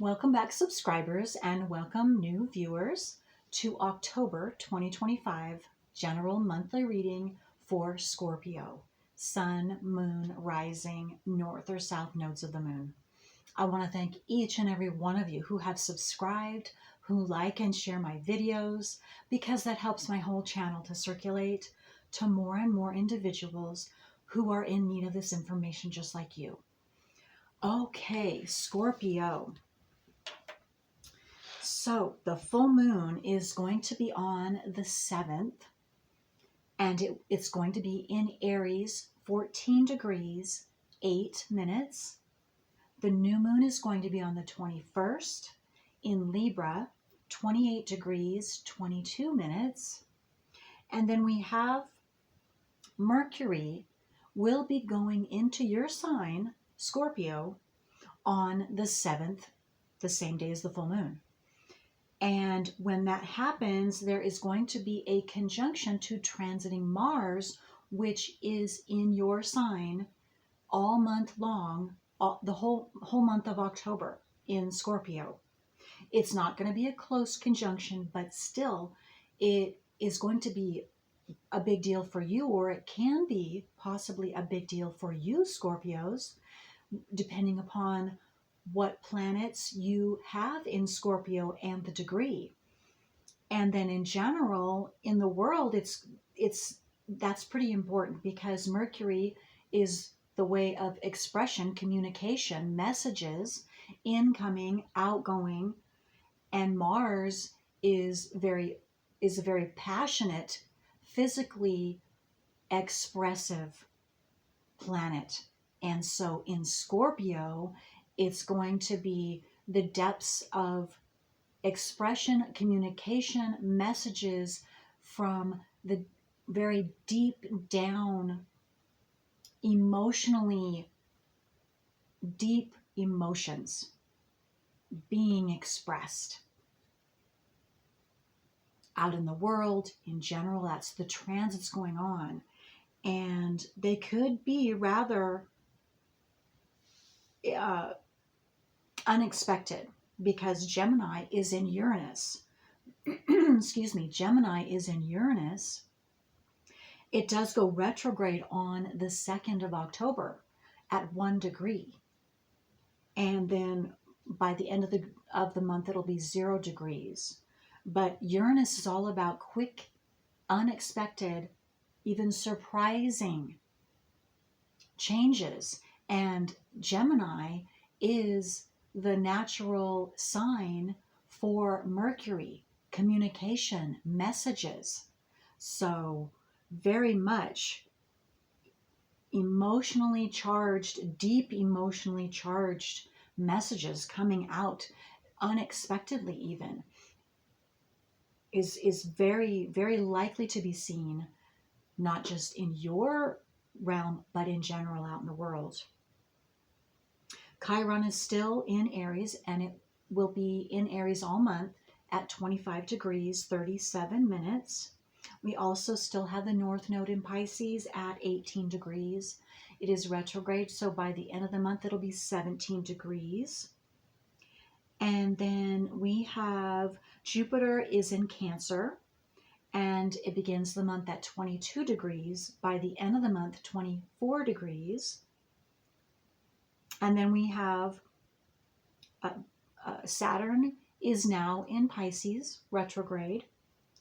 Welcome back, subscribers, and welcome new viewers to October 2025 general monthly reading for Scorpio, Sun, Moon, Rising, North or South nodes of the Moon. I want to thank each and every one of you who have subscribed, who like and share my videos, because that helps my whole channel to circulate to more and more individuals who are in need of this information just like you. Okay, Scorpio. So the full moon is going to be on the 7th, and it's going to be in Aries, 14 degrees, 8 minutes. The new moon is going to be on the 21st in Libra, 28 degrees, 22 minutes. And then we have Mercury will be going into your sign, Scorpio, on the 7th, the same day as the full moon. And when that happens, there is going to be a conjunction to transiting Mars, which is in your sign all month long, the whole month of October in Scorpio. It's not going to be a close conjunction, but still it is going to be a big deal for you, or it can be possibly a big deal for you, Scorpios, depending upon what planets you have in Scorpio and the degree. And then in general, in the world, that's pretty important, because Mercury is the way of expression, communication, messages, incoming, outgoing, and Mars is a very passionate, physically expressive planet. And so in Scorpio, it's going to be the depths of expression, communication, messages from the very deep down, emotionally deep emotions being expressed out in the world in general. That's the transits going on. And they could be rather unexpected, because Gemini is in Uranus. Excuse me, Gemini is in Uranus. It does go retrograde on the 2nd of October at 1 degree. And then by the end of the month, it'll be 0 degrees. But Uranus is all about quick, unexpected, even surprising changes. And Gemini is the natural sign for Mercury, communication, messages. So very much emotionally charged, deep emotionally charged messages coming out unexpectedly even is very, very likely to be seen, not just in your realm, but in general out in the world. Chiron is still in Aries, and it will be in Aries all month at 25 degrees, 37 minutes. We also still have the North Node in Pisces at 18 degrees. It is retrograde, so by the end of the month, it'll be 17 degrees. And then we have Jupiter is in Cancer, and it begins the month at 22 degrees. By the end of the month, 24 degrees. And then we have Saturn is now in Pisces, retrograde,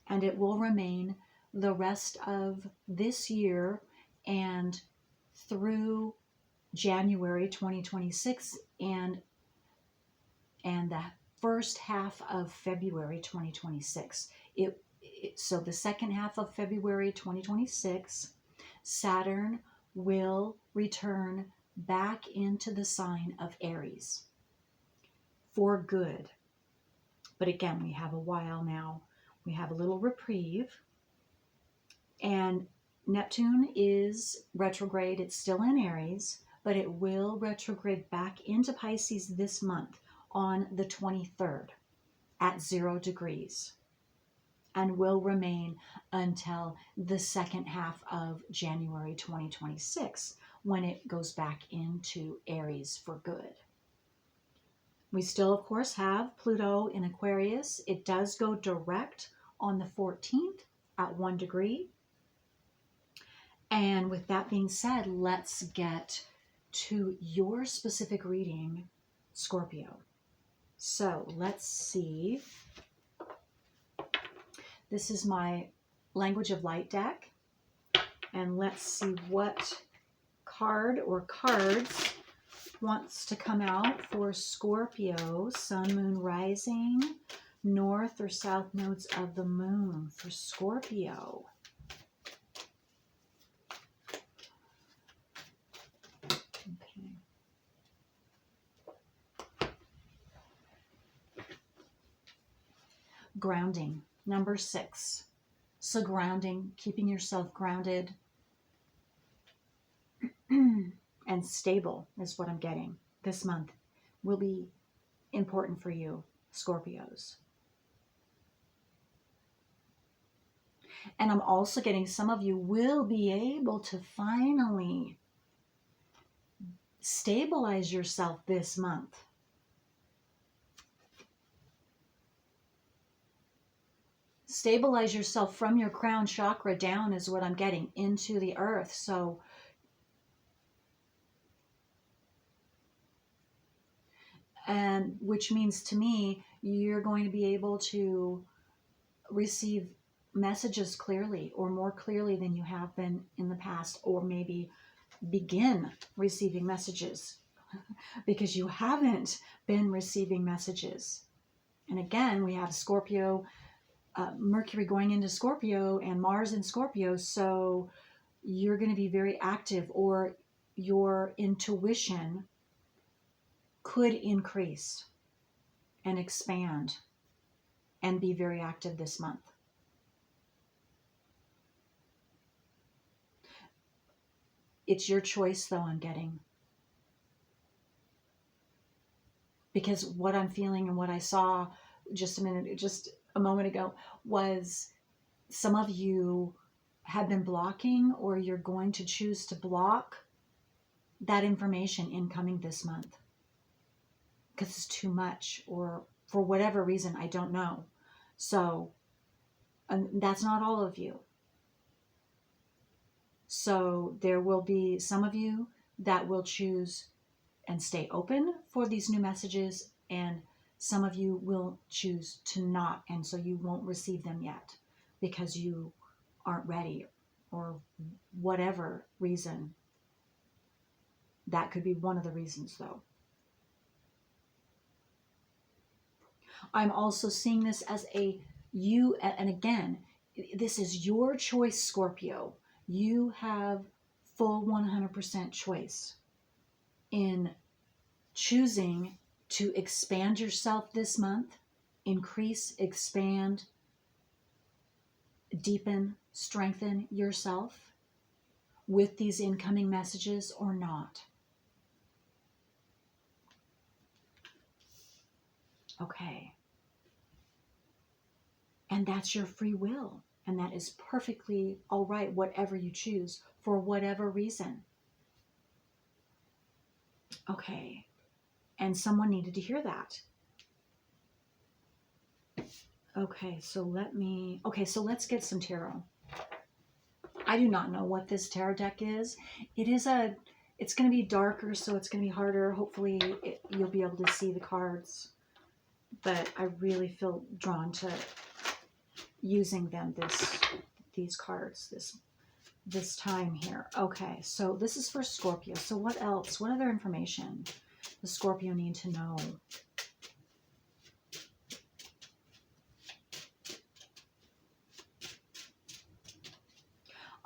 and it will remain the rest of this year and through January 2026 and the first half of February 2026. So the second half of February 2026, Saturn will return back into the sign of Aries for good. But again, we have a while now. We have a little reprieve. And Neptune is retrograde. It's still in Aries, but it will retrograde back into Pisces this month on the 23rd at 0 degrees, and will remain until the second half of January 2026, when it goes back into Aries for good. We still, of course, have Pluto in Aquarius. It does go direct on the 14th at 1 degree. And with that being said, let's get to your specific reading, Scorpio. So let's see. This is my Language of Light deck. And let's see what card or cards wants to come out for Scorpio, Sun, Moon, Rising, North or South nodes of the Moon for Scorpio. Okay. Grounding, number 6. So grounding, keeping yourself grounded and stable is what I'm getting this month will be important for you, Scorpios. And I'm also getting some of you will be able to finally stabilize yourself this month. Stabilize yourself from your crown chakra down is what I'm getting into the earth. So and which means to me, you're going to be able to receive messages clearly or more clearly than you have been in the past, or maybe begin receiving messages because you haven't been receiving messages. And again, we have Scorpio, Mercury going into Scorpio and Mars in Scorpio. So you're going to be very active, or your intuition could increase and expand and be very active this month. It's your choice, though, I'm getting. Because what I'm feeling and what I saw just a moment ago was some of you have been blocking, or you're going to choose to block that information incoming this month because it's too much, or for whatever reason, I don't know. So, and that's not all of you. So there will be some of you that will choose and stay open for these new messages, and some of you will choose to not, and so you won't receive them yet because you aren't ready, or whatever reason. That could be one of the reasons, though. I'm also seeing this as and again, this is your choice, Scorpio. You have full 100% choice in choosing to expand yourself this month, increase, expand, deepen, strengthen yourself with these incoming messages or not. Okay. And that's your free will. And that is perfectly all right, whatever you choose, for whatever reason. Okay. And someone needed to hear that. Okay, so let's get some tarot. I do not know what this tarot deck is. It's going to be darker, so it's going to be harder. Hopefully you'll be able to see the cards. But I really feel drawn to using them these cards this time here. Okay, so this is for Scorpio. So what else? What other information does Scorpio need to know?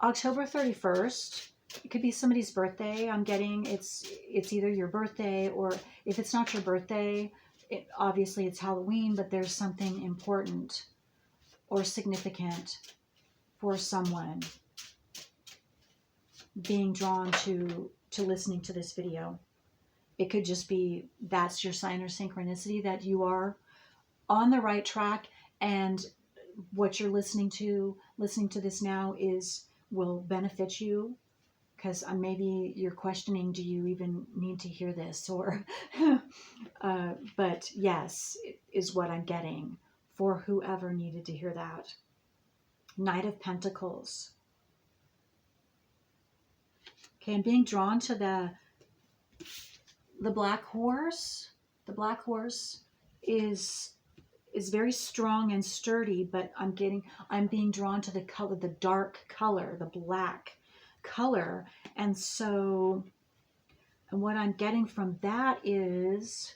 October 31st, it could be somebody's birthday. I'm getting it's either your birthday, or if it's not your birthday, obviously it's Halloween, but there's something important or significant for someone being drawn to listening to this video. It could just be that's your sign or synchronicity that you are on the right track, and what you're listening to this now will benefit you because maybe you're questioning, do you even need to hear this? Or, but yes, is what I'm getting for whoever needed to hear that. Knight of Pentacles. Okay, I'm being drawn to the black horse. The black horse is very strong and sturdy, but I'm being drawn to the color, the dark color, the black color. And so, and what I'm getting from that is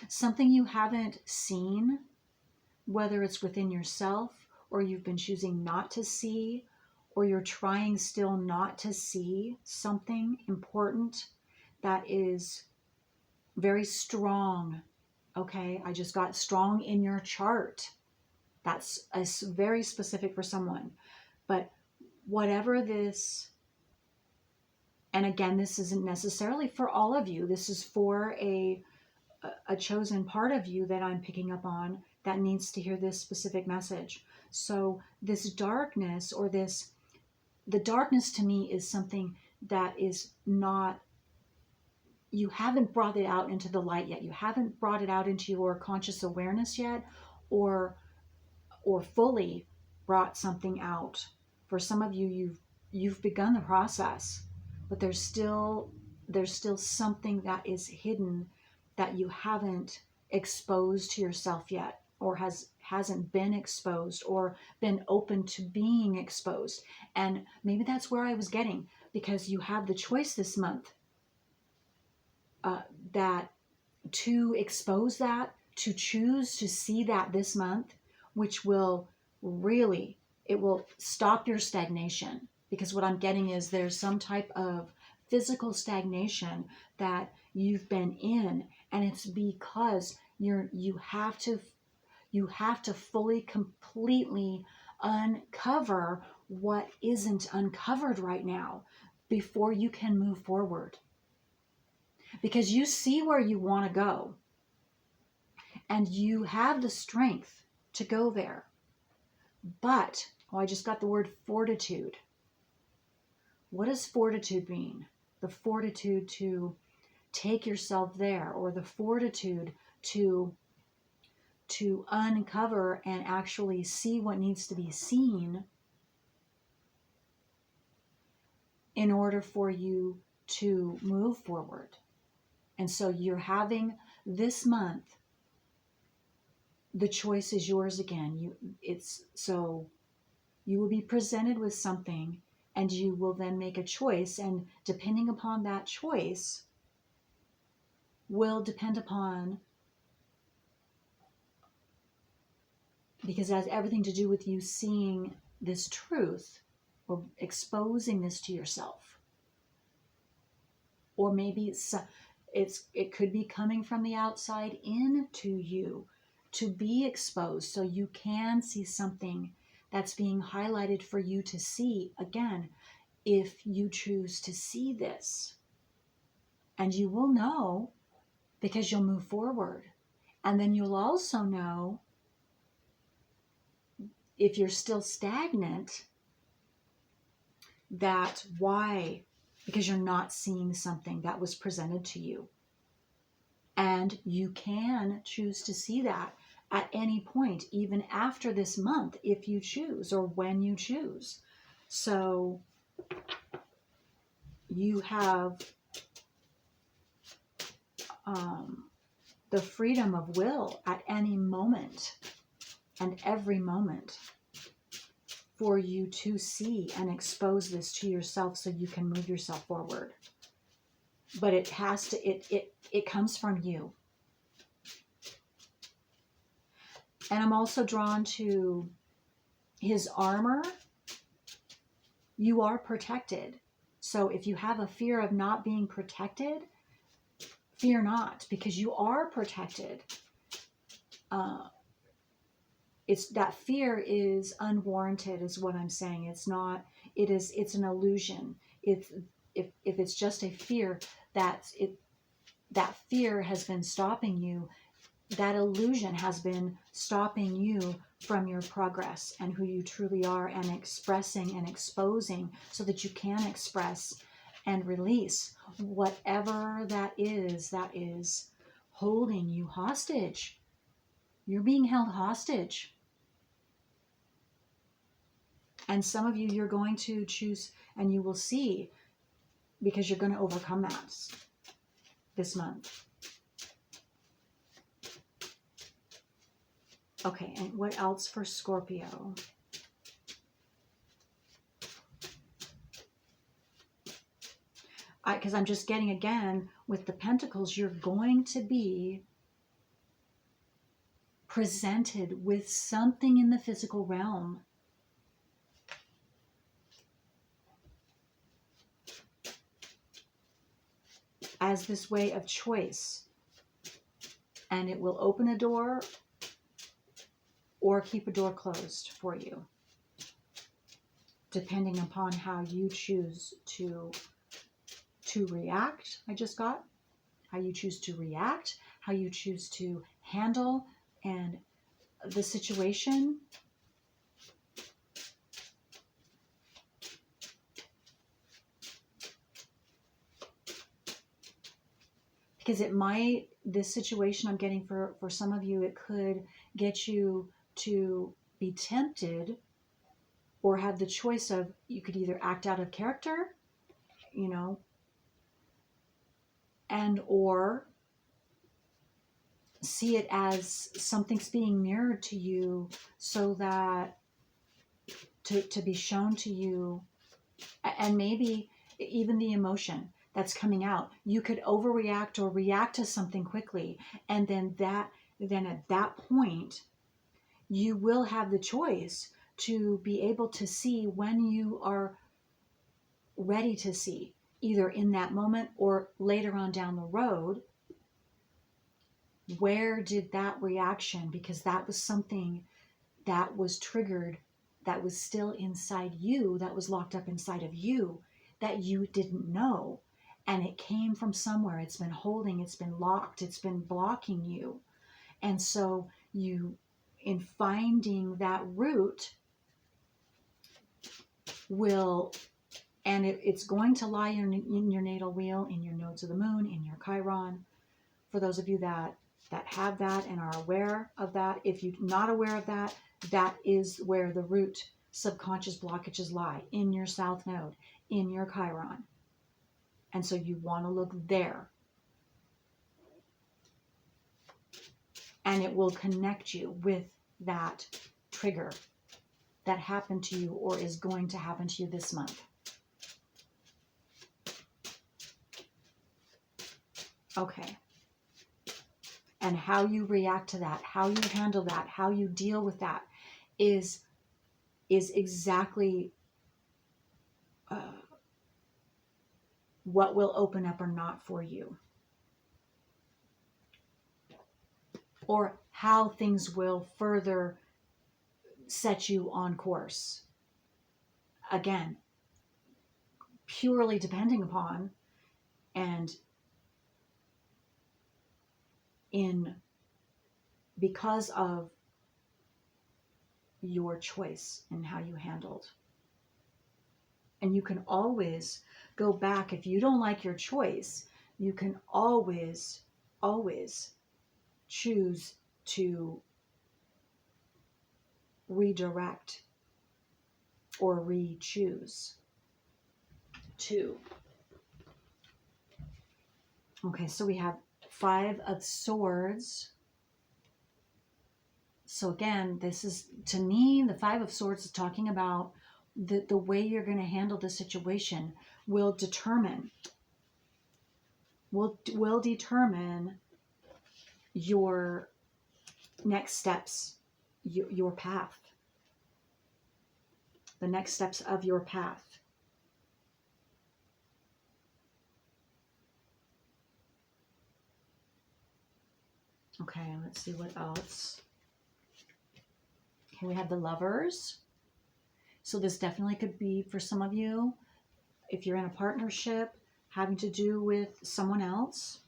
something you haven't seen, whether it's within yourself or you've been choosing not to see, or you're trying still not to see something important that is very strong. Okay, I just got strong in your chart. That's very specific for someone. But whatever this, and again, this isn't necessarily for all of you. This is for a chosen part of you that I'm picking up on that needs to hear this specific message. So this darkness, or the darkness to me is something that is not, you haven't brought it out into the light yet. You haven't brought it out into your conscious awareness yet, or fully brought something out. For some of you, you've begun the process, but there's still something that is hidden that you haven't exposed to yourself yet, or hasn't been exposed or been open to being exposed. And maybe that's where I was getting, because you have the choice this month that to expose that, to choose to see that this month, which will really, it will stop your stagnation. Because what I'm getting is there's some type of physical stagnation that you've been in, and it's because you have to fully, completely uncover what isn't uncovered right now before you can move forward. Because you see where you want to go, and you have the strength to go there. But, I just got the word fortitude. What does fortitude mean? The fortitude to take yourself there, or the fortitude to uncover and actually see what needs to be seen in order for you to move forward. And so you're having this month, the choice is yours again. You will be presented with something, and you will then make a choice, and depending upon that choice will depend upon, because it has everything to do with you seeing this truth or exposing this to yourself. Or maybe it could be coming from the outside into you to be exposed, so you can see something that's being highlighted for you to see again, if you choose to see this. And you will know, because you'll move forward. And then you'll also know, if you're still stagnant, that why, because you're not seeing something that was presented to you. And you can choose to see that at any point, even after this month, if you choose, or when you choose. So you have the freedom of will at any moment and every moment for you to see and expose this to yourself, so you can move yourself forward. But it has to, it comes from you. And I'm also drawn to his armor. You are protected. So if you have a fear of not being protected, fear not, because you are protected. It's that fear is unwarranted, is what I'm saying. It's not, it's an illusion. If it's just a fear, that fear has been stopping you, that illusion has been stopping you from your progress and who you truly are, and expressing and exposing so that you can express and release whatever that is holding you hostage. You're being held hostage. And some of you, you're going to choose, and you will see, because you're going to overcome that this month. Okay, and what else for Scorpio? Because I'm just getting, again, with the Pentacles, you're going to be presented with something in the physical realm. As this way of choice. And it will open a door or keep a door closed for you, depending upon how you choose to react. I just got how you choose to react, how you choose to handle and the situation. Because it might, this situation I'm getting for some of you, it could get you to be tempted or have the choice of, you could either act out of character, you know, and or see it as something's being mirrored to you, so that to be shown to you, and maybe even the emotion that's coming out, you could overreact or react to something quickly, and then at that point you will have the choice to be able to see when you are ready to see, either in that moment or later on down the road. Where did that reaction, because that was something that was triggered, that was still inside you, that was locked up inside of you, that you didn't know, and it came from somewhere. It's been holding, it's been locked, it's been blocking you. And so you, in finding that root, will, and it's going to lie in your natal wheel, in your nodes of the moon, in your Chiron. For those of you that have that and are aware of that, if you're not aware of that, that is where the root subconscious blockages lie, in your south node, in your Chiron. And so you want to look there. And it will connect you with that trigger that happened to you or is going to happen to you this month. Okay. And how you react to that, how you handle that, how you deal with that is exactly what will open up or not for you. Or how things will further set you on course. Again, purely depending upon and because of your choice and how you handled. And you can always go back. If you don't like your choice, you can always choose to redirect or re-choose to. Okay, so we have 5 of Swords. So again, this is, to me, the 5 of Swords is talking about the way you're going to handle the situation will determine your next steps, your path, the next steps of your path. Okay, let's see what else. Okay, we have the Lovers. So this definitely could be for some of you, if you're in a partnership, having to do with someone else.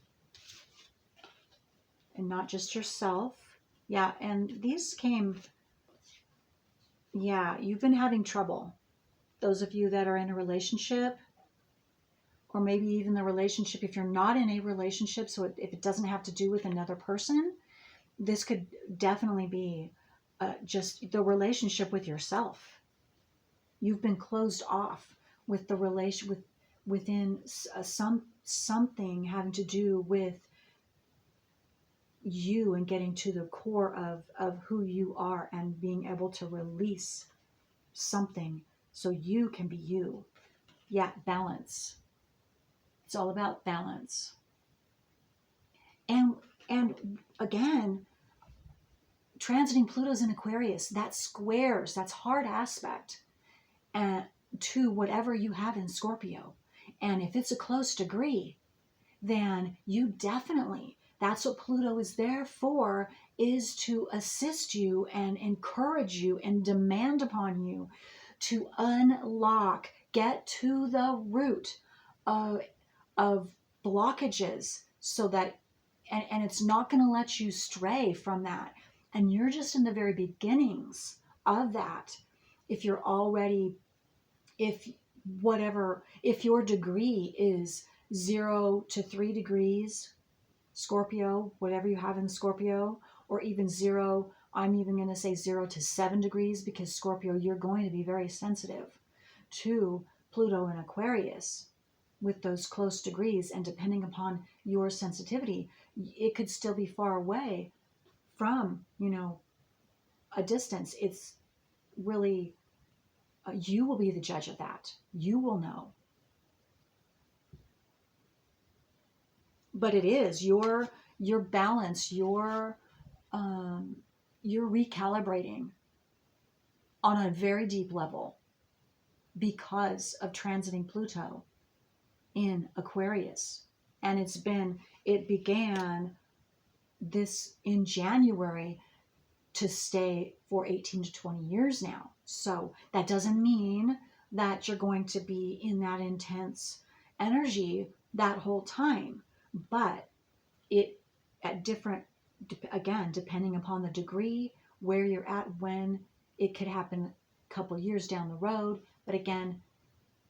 and not just yourself. Yeah, and these came, yeah, you've been having trouble. Those of you that are in a relationship, or maybe even the relationship, if you're not in a relationship, so if it doesn't have to do with another person, this could definitely be just the relationship with yourself. You've been closed off with the relation within something having to do with you and getting to the core of who you are and being able to release something so you can be you. Yeah, balance. It's all about balance. And again, transiting Pluto's in Aquarius, that squares, that's hard aspect to whatever you have in Scorpio. And if it's a close degree, then you definitely, that's what Pluto is there for, is to assist you and encourage you and demand upon you to unlock, get to the root of blockages, so that, and it's not going to let you stray from that. And you're just in the very beginnings of that. If you're already, if if your degree is 0 to 3 degrees, Scorpio, whatever you have in Scorpio, or even 0, I'm even going to say 0 to 7 degrees, because Scorpio, you're going to be very sensitive to Pluto and Aquarius with those close degrees. And depending upon your sensitivity, it could still be far away from, a distance. It's really, you will be the judge of that. You will know. But it is your balance, you're recalibrating on a very deep level because of transiting Pluto in Aquarius. And it began this in January to stay for 18 to 20 years now. So that doesn't mean that you're going to be in that intense energy that whole time, but it at different, again, depending upon the degree where you're at, when it could happen a couple years down the road. But again,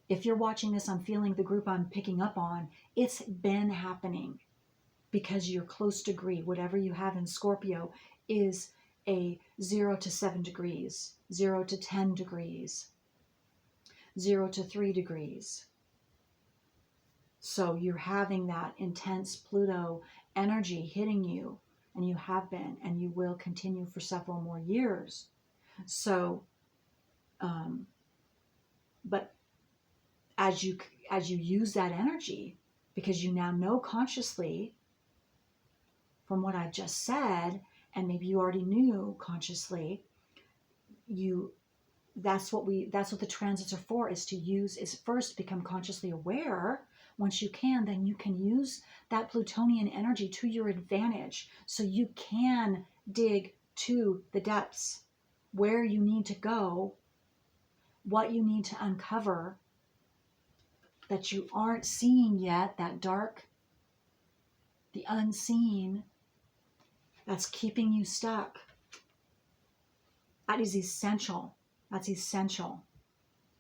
if you're watching this, I'm feeling the group I'm picking up on, it's been happening, because your close degree, whatever you have in Scorpio, is a 0 to 7 degrees, 0 to 10 degrees, 0 to 3 degrees. So you're having that intense Pluto energy hitting you, and you have been, and you will continue for several more years. So, but as you use that energy, because you now know consciously from what I just said, and maybe you already knew consciously, that's what the transits are for, is first become consciously aware. Once you can, then you can use that Plutonian energy to your advantage, so you can dig to the depths where you need to go, what you need to uncover that you aren't seeing yet, that dark, the unseen, that's keeping you stuck. That is essential. That's essential.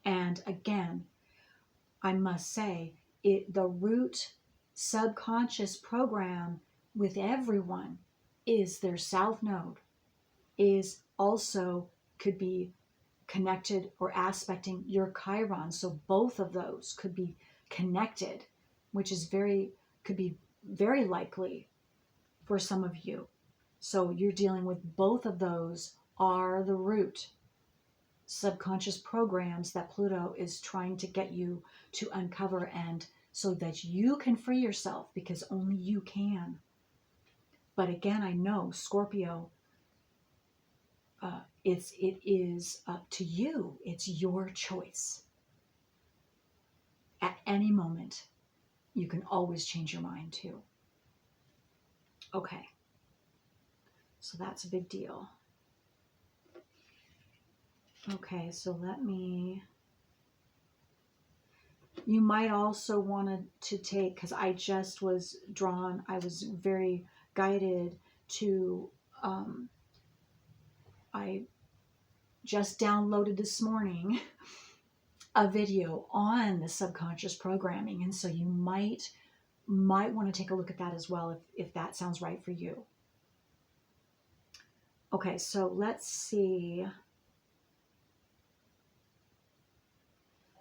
And again, I must say, the root subconscious program with everyone is their south node, is also could be connected or aspecting your Chiron. So both of those could be connected, which is could be very likely for some of you. So you're dealing with both of those, are the root subconscious programs that Pluto is trying to get you to uncover, and so that you can free yourself, because only you can. But again, I know Scorpio, it is up to you. It's your choice. At any moment, you can always change your mind too. Okay. So that's a big deal. Okay, so you might also want to take, because I just was drawn, I was very guided to, I just downloaded this morning a video on the subconscious programming. And so you might want to take a look at that as well if that sounds right for you. Okay, so let's see.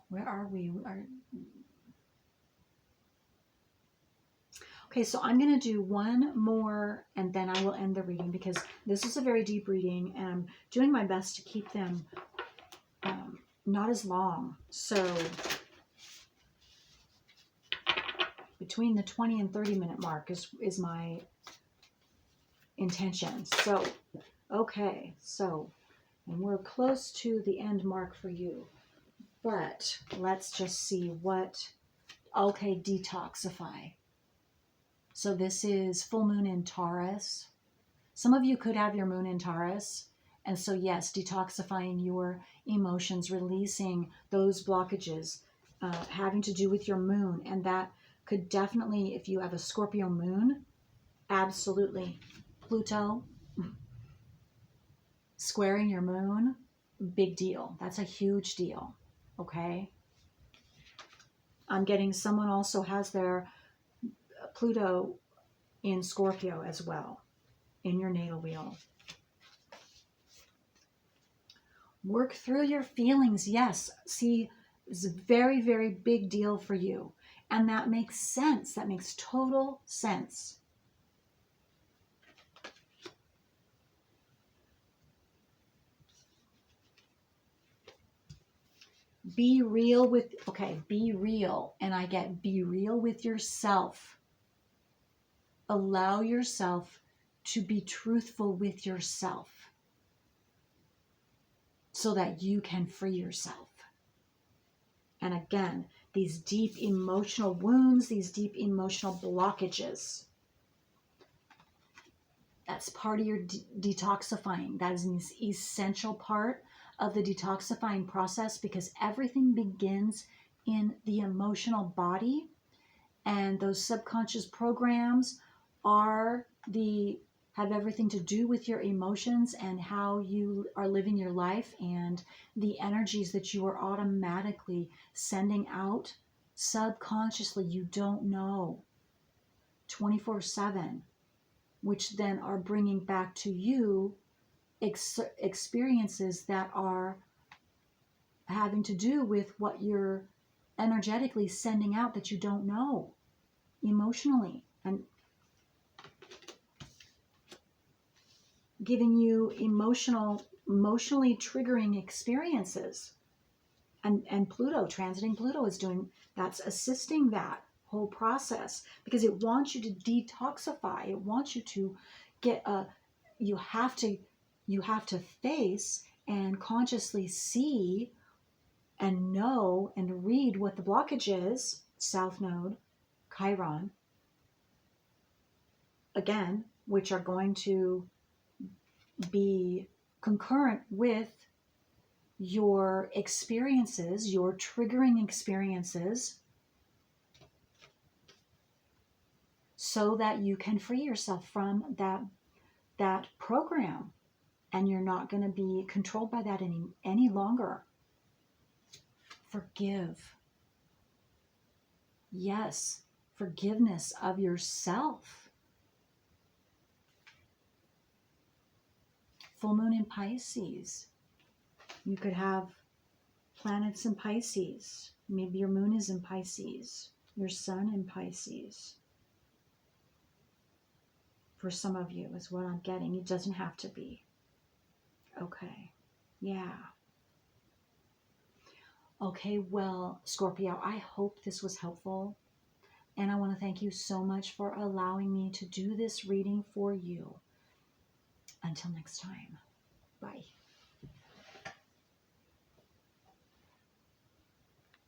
Where are we? Okay, so I'm going to do one more and then I will end the reading because this is a very deep reading and I'm doing my best to keep them not as long. So between the 20 and 30-minute mark is my intention. So, okay, so, and we're close to the end mark for you, but let's just see what, okay, detoxify. So this is full moon in Taurus. Some of you could have your moon in Taurus. And so yes, detoxifying your emotions, releasing those blockages, having to do with your moon. And that could definitely, if you have a Scorpio moon, absolutely. Pluto squaring your moon, big deal. That's a huge deal. Okay. I'm getting someone also has their Pluto in Scorpio as well in your natal wheel. Work through your feelings. Yes. See, it's a very, very big deal for you. And that makes sense. That makes total sense. Be real with, okay, be real. And I get be real with yourself. Allow yourself to be truthful with yourself so that you can free yourself. And again, these deep emotional wounds, these deep emotional blockages, that's part of your detoxifying. That is an essential part of the detoxifying process because everything begins in the emotional body, and those subconscious programs have everything to do with your emotions and how you are living your life and the energies that you are automatically sending out subconsciously. You don't know 24/7, which then are bringing back to you experiences that are having to do with what you're energetically sending out that you don't know emotionally, and giving you emotionally triggering experiences. And Pluto, transiting Pluto is doing, that's assisting that whole process because it wants you to detoxify. It wants you to get you have to face and consciously see and know and read what the blockage is, South Node, Chiron, again, which are going to be concurrent with your experiences, your triggering experiences, so that you can free yourself from that program and you're not going to be controlled by that any longer. Forgive. Yes, forgiveness of yourself. Full moon in Pisces. You could have planets in Pisces. Maybe your moon is in Pisces. Your sun in Pisces. For some of you is what I'm getting. It doesn't have to be. Okay. Yeah. Okay, well, Scorpio, I hope this was helpful. And I want to thank you so much for allowing me to do this reading for you. Until next time. Bye.